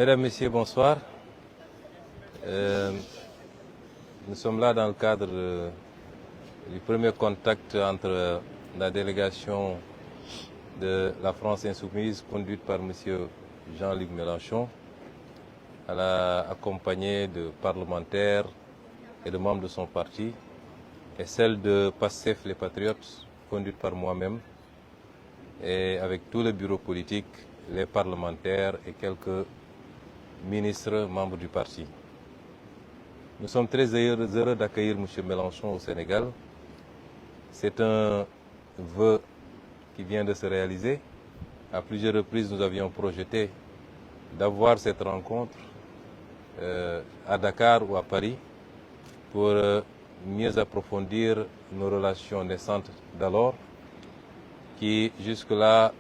Mesdames, Messieurs, bonsoir. Nous sommes là dans le cadre du premier contact entre la délégation de la France Insoumise conduite par M. Jean-Luc Mélenchon, accompagné de parlementaires et de membres de son parti, et celle de PASTEF les Patriotes, conduite par moi-même, et avec tout le bureau politique, les parlementaires et quelques ministres membres du parti. Nous sommes très heureux d'accueillir M. Mélenchon au Sénégal. C'est un vœu qui vient de se réaliser. À plusieurs reprises, nous avions projeté d'avoir cette rencontre à Dakar ou à Paris pour mieux approfondir nos relations naissantes d'alors, qui jusque-là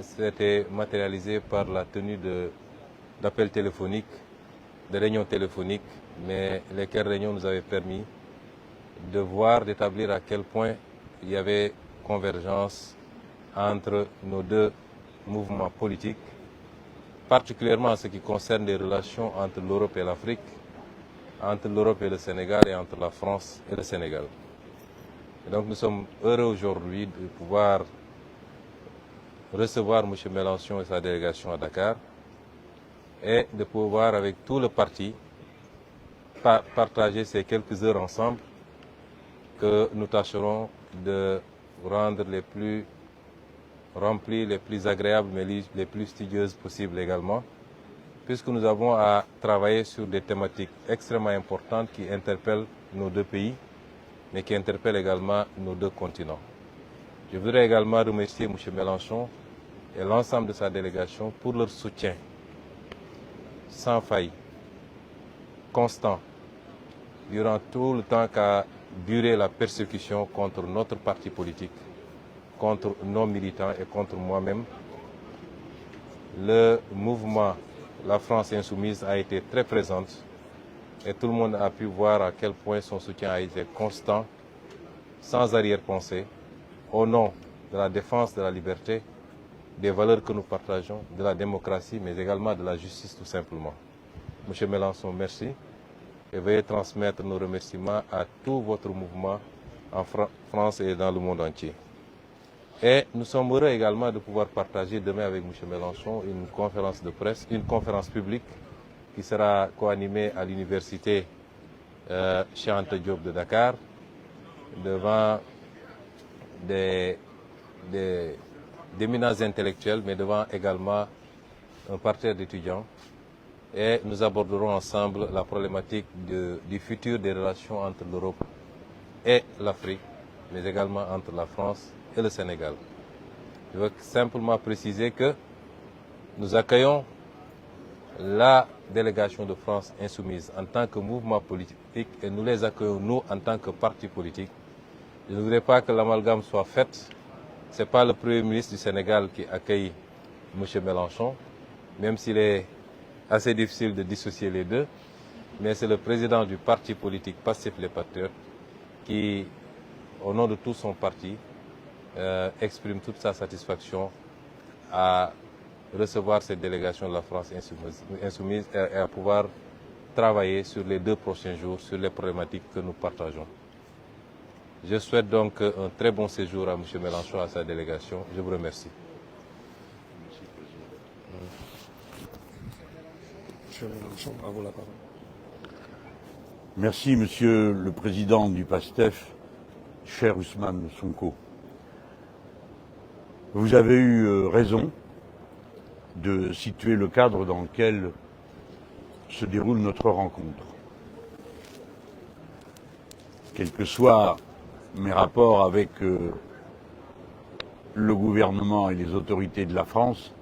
s'étaient matérialisées par la tenue d'appels téléphoniques, de réunions téléphoniques, mais lesquelles réunions nous avaient permis de voir, d'établir à quel point il y avait convergence entre nos deux mouvements politiques, particulièrement en ce qui concerne les relations entre l'Europe et l'Afrique, entre l'Europe et le Sénégal et entre la France et le Sénégal. Et donc nous sommes heureux aujourd'hui de pouvoir recevoir M. Mélenchon et sa délégation à Dakar et de pouvoir avec tout le parti partager ces quelques heures ensemble que nous tâcherons de rendre les plus remplies, les plus agréables, mais les plus studieuses possibles également, puisque nous avons à travailler sur des thématiques extrêmement importantes qui interpellent nos deux pays, mais qui interpellent également nos deux continents. Je voudrais également remercier M. Mélenchon et l'ensemble de sa délégation pour leur soutien sans faille, constant, durant tout le temps qu'a duré la persécution contre notre parti politique, contre nos militants et contre moi-même. Le mouvement La France Insoumise a été très présente et tout le monde a pu voir à quel point son soutien a été constant, sans arrière-pensée, au nom de la défense de la liberté, des valeurs que nous partageons, de la démocratie, mais également de la justice tout simplement. Monsieur Mélenchon, merci. Et veuillez transmettre nos remerciements à tout votre mouvement en France et dans le monde entier. Et nous sommes heureux également de pouvoir partager demain avec M. Mélenchon une conférence de presse, une conférence publique qui sera co-animée à l'université Cheikh Anta Diop de Dakar, devant d'éminents intellectuels, mais devant également un parterre d'étudiants. Et nous aborderons ensemble la problématique du futur des relations entre l'Europe et l'Afrique, mais également entre la France et le Sénégal. Je veux simplement préciser que nous accueillons la délégation de France Insoumise en tant que mouvement politique et nous les accueillons nous en tant que parti politique. Je ne voudrais pas que l'amalgame soit fait. Ce n'est pas le Premier ministre du Sénégal qui accueille M. Mélenchon, même s'il est assez difficile de dissocier les deux, mais c'est le président du parti politique PASTEF les Patriotes qui, au nom de tout son parti, exprime toute sa satisfaction à recevoir cette délégation de la France Insoumise et à pouvoir travailler sur les 2 prochains jours sur les problématiques que nous partageons. Je souhaite donc un très bon séjour à M. Mélenchon et à sa délégation. Je vous remercie. Merci, Monsieur le Président du PASTEF, cher Ousmane Sonko. Vous avez eu raison de situer le cadre dans lequel se déroule notre rencontre. Quels que soient mes rapports avec le gouvernement et les autorités de la France,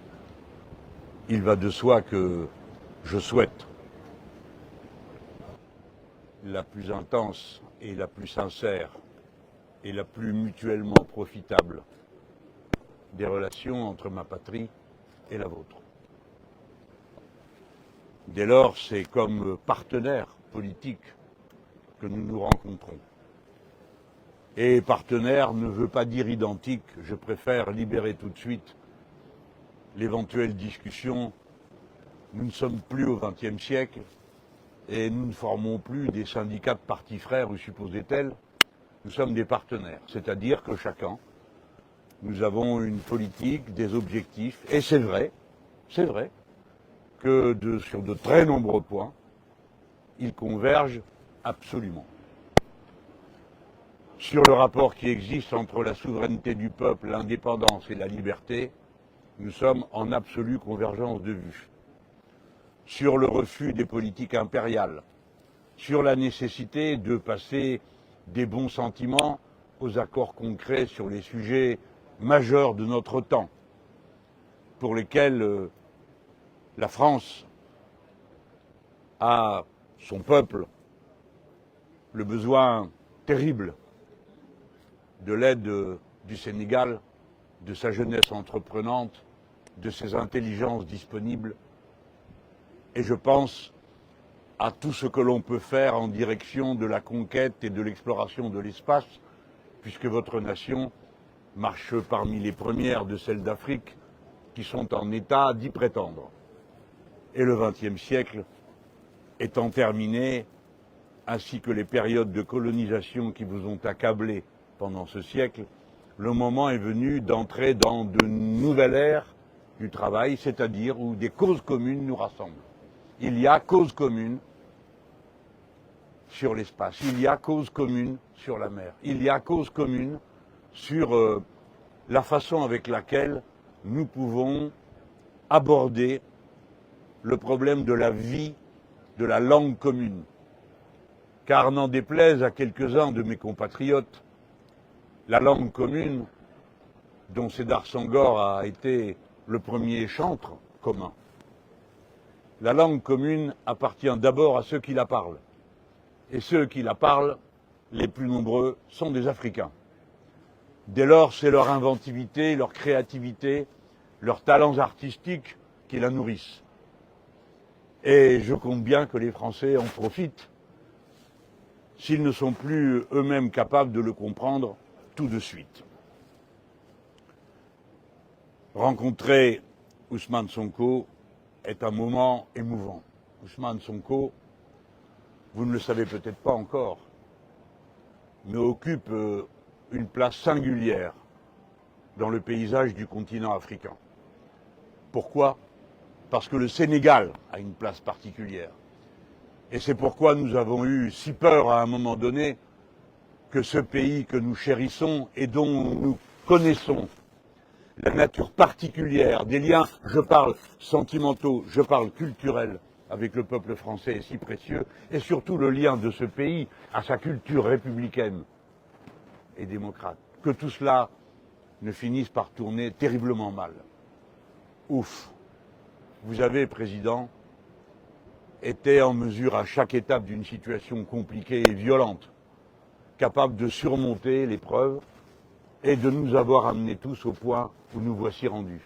il va de soi que je souhaite la plus intense et la plus sincère et la plus mutuellement profitable des relations entre ma patrie et la vôtre. Dès lors, c'est comme partenaires politiques que nous nous rencontrons. Et partenaire ne veut pas dire identique, je préfère libérer tout de suite l'éventuelle discussion Nous ne sommes plus au XXe siècle et nous ne formons plus des syndicats de partis frères ou supposés tels. Nous sommes des partenaires, c'est-à-dire que chacun, nous avons une politique, des objectifs, et c'est vrai que sur de très nombreux points, ils convergent absolument. Sur le rapport qui existe entre la souveraineté du peuple, l'indépendance et la liberté, nous sommes en absolue convergence de vues. Sur le refus des politiques impériales, sur la nécessité de passer des bons sentiments aux accords concrets sur les sujets majeurs de notre temps, pour lesquels la France a, son peuple, le besoin terrible de l'aide du Sénégal, de sa jeunesse entreprenante, de ses intelligences disponibles. Et je pense à tout ce que l'on peut faire en direction de la conquête et de l'exploration de l'espace, puisque votre nation marche parmi les premières de celles d'Afrique qui sont en état d'y prétendre. Et le XXe siècle étant terminé, ainsi que les périodes de colonisation qui vous ont accablé pendant ce siècle, le moment est venu d'entrer dans de nouvelles ères du travail, c'est-à-dire où des causes communes nous rassemblent. Il y a cause commune sur l'espace, il y a cause commune sur la mer, il y a cause commune sur la façon avec laquelle nous pouvons aborder le problème de la vie, de la langue commune. Car n'en déplaise à quelques-uns de mes compatriotes, la langue commune, dont Sédar Senghor a été le premier chantre commun, la langue commune appartient d'abord à ceux qui la parlent. Et ceux qui la parlent, les plus nombreux, sont des Africains. Dès lors, c'est leur inventivité, leur créativité, leurs talents artistiques qui la nourrissent. Et je compte bien que les Français en profitent s'ils ne sont plus eux-mêmes capables de le comprendre tout de suite. Rencontrer Ousmane Sonko est un moment émouvant. Ousmane Sonko, vous ne le savez peut-être pas encore, mais occupe une place singulière dans le paysage du continent africain. Pourquoi ? Parce que le Sénégal a une place particulière. Et c'est pourquoi nous avons eu si peur à un moment donné que ce pays que nous chérissons et dont nous connaissons la nature particulière des liens, je parle sentimentaux, je parle culturels, avec le peuple français est si précieux, et surtout le lien de ce pays à sa culture républicaine et démocrate, que tout cela ne finisse par tourner terriblement mal. Ouf. Vous avez, Président, été en mesure à chaque étape d'une situation compliquée et violente, capable de surmonter l'épreuve et de nous avoir amenés tous au point où nous voici rendus.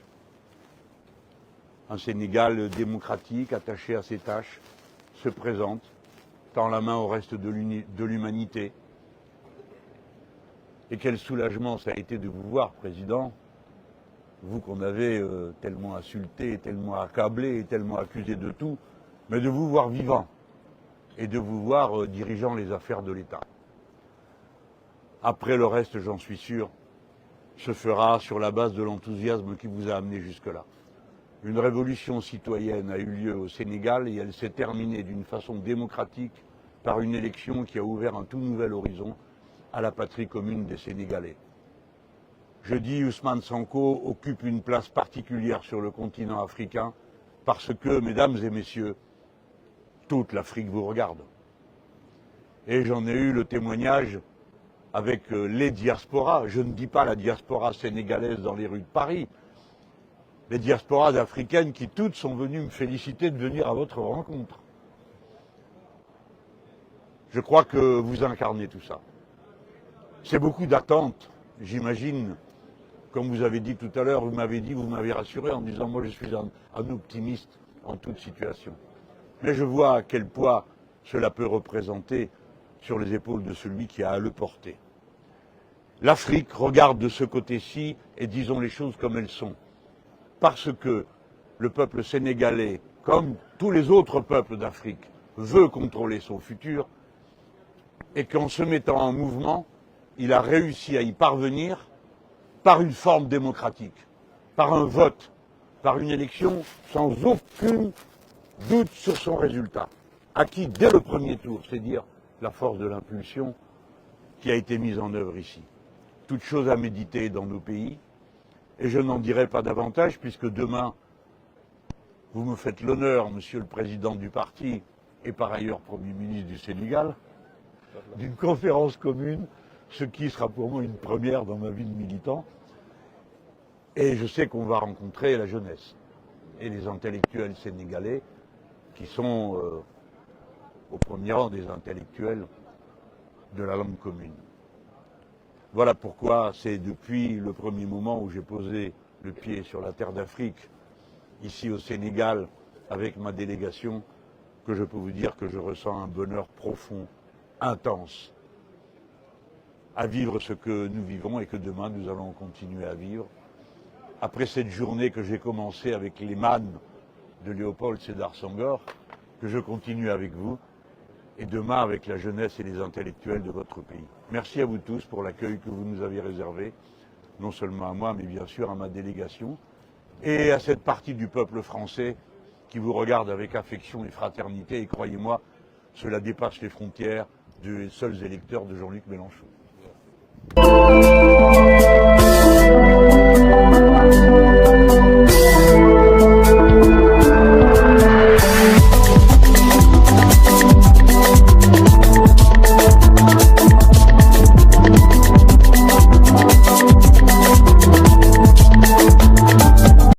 Un Sénégal démocratique, attaché à ses tâches, se présente, tend la main au reste de l'humanité. Et quel soulagement ça a été de vous voir, Président, vous qu'on avait tellement insulté, tellement accablé et tellement accusé de tout, mais de vous voir vivant et de vous voir dirigeant les affaires de l'État. Après le reste, j'en suis sûr, se fera sur la base de l'enthousiasme qui vous a amené jusque-là. Une révolution citoyenne a eu lieu au Sénégal et elle s'est terminée d'une façon démocratique par une élection qui a ouvert un tout nouvel horizon à la patrie commune des Sénégalais. Je dis Ousmane Sonko occupe une place particulière sur le continent africain parce que, mesdames et messieurs, toute l'Afrique vous regarde. Et j'en ai eu le témoignage avec les diasporas. Je ne dis pas la diaspora sénégalaise dans les rues de Paris, les diasporas africaines qui toutes sont venues me féliciter de venir à votre rencontre. Je crois que vous incarnez tout ça. C'est beaucoup d'attentes, j'imagine. Comme vous avez dit tout à l'heure, vous m'avez rassuré en disant moi je suis un optimiste en toute situation. Mais je vois à quel poids cela peut représenter sur les épaules de celui qui a à le porter. L'Afrique regarde de ce côté-ci et disons les choses comme elles sont. Parce que le peuple sénégalais comme tous les autres peuples d'Afrique, veut contrôler son futur et qu'en se mettant en mouvement, il a réussi à y parvenir par une forme démocratique, par un vote, par une élection sans aucun doute sur son résultat, acquis dès le premier tour, c'est dire la force de l'impulsion qui a été mise en œuvre ici. Toute chose à méditer dans nos pays, et je n'en dirai pas davantage puisque demain, vous me faites l'honneur, Monsieur le Président du parti et par ailleurs Premier ministre du Sénégal, d'une conférence commune, ce qui sera pour moi une première dans ma vie de militant. Et je sais qu'on va rencontrer la jeunesse et les intellectuels sénégalais qui sont au premier rang des intellectuels de la langue commune. Voilà pourquoi c'est depuis le premier moment où j'ai posé le pied sur la terre d'Afrique, ici au Sénégal, avec ma délégation, que je peux vous dire que je ressens un bonheur profond, intense, à vivre ce que nous vivons et que demain nous allons continuer à vivre. Après cette journée que j'ai commencée avec les mannes de Léopold Sédar Senghor, que je continue avec vous, et demain avec la jeunesse et les intellectuels de votre pays. Merci à vous tous pour l'accueil que vous nous avez réservé, non seulement à moi, mais bien sûr à ma délégation, et à cette partie du peuple français qui vous regarde avec affection et fraternité, et croyez-moi, cela dépasse les frontières des seuls électeurs de Jean-Luc Mélenchon.